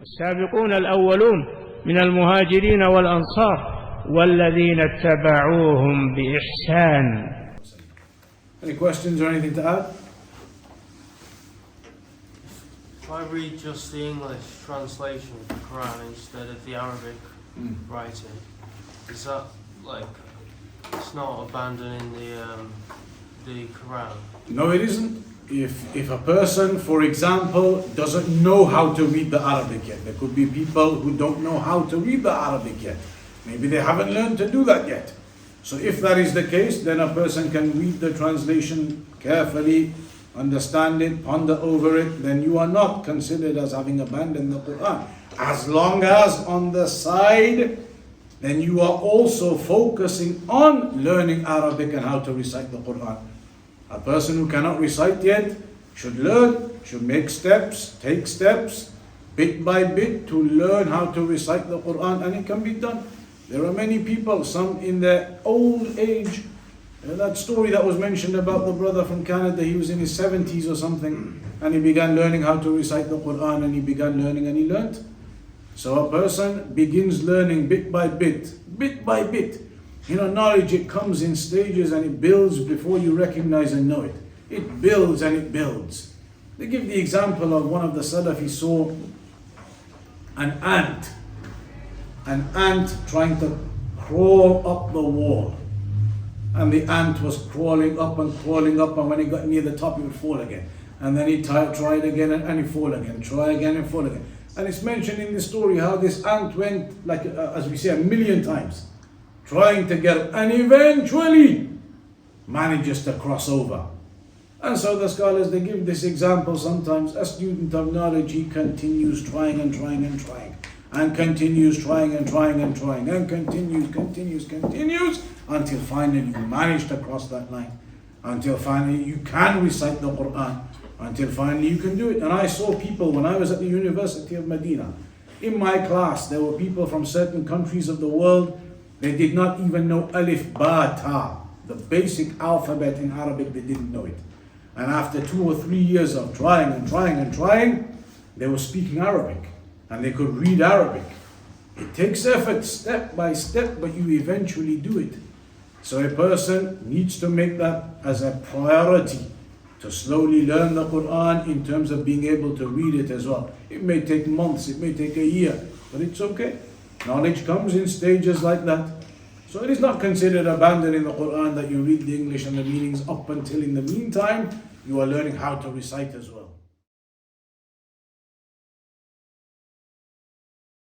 السابقون الأولون من المهاجرين والأنصار والذين اتبعوهم بإحسان. Any questions or anything to add? If I read just the English translation of the Quran instead of the Arabic writing, is that like, it's not abandoning the Quran? No, it isn't. If a person, for example, doesn't know how to read the Arabic yet, there could be people who don't know how to read the Arabic yet. Maybe they haven't learned to do that yet. So if that is the case, then a person can read the translation carefully, understand it, ponder over it, then you are not considered as having abandoned the Quran. As long as on the side, then you are also focusing on learning Arabic and how to recite the Quran. A person who cannot recite yet should learn, should make steps, take steps, bit by bit to learn how to recite the Quran, and it can be done. There are many people, some in their old age. That story that was mentioned about the brother from Canada, he was in his 70s or something, and he began learning how to recite the Quran, and he began learning and he learnt. So a person begins learning bit by bit, bit by bit. You know, knowledge, it comes in stages and it builds before you recognize and know it. It builds and it builds. They give the example of one of the Salafī saw an ant trying to crawl up the wall. And the ant was crawling up, and when he got near the top, he would fall again. And then he tried again and he'd fall again, try again and fall again. And it's mentioned in the story how this ant went, like as we say, 1,000,000 times, trying to get up, and eventually manages to cross over. And so the scholars, they give this example sometimes. A student of knowledge, he continues trying and trying and trying, and continues trying and trying and trying, and continues, until finally you manage to cross that line, until finally you can recite the Quran, until finally you can do it. And I saw people when I was at the University of Medina. In my class, there were people from certain countries of the world. They did not even know Alif, Ba, Ta, the basic alphabet in Arabic. They didn't know it. And after 2 or 3 years of trying and trying and trying, they were speaking Arabic and they could read Arabic. It takes effort, step by step, but you eventually do it. So a person needs to make that as a priority, to slowly learn the Quran in terms of being able to read it as well. It may take months, it may take a year, but it's okay. Knowledge comes in stages like that. So it is not considered abandoning the Quran that you read the English and the meanings up until in the meantime you are learning how to recite as well.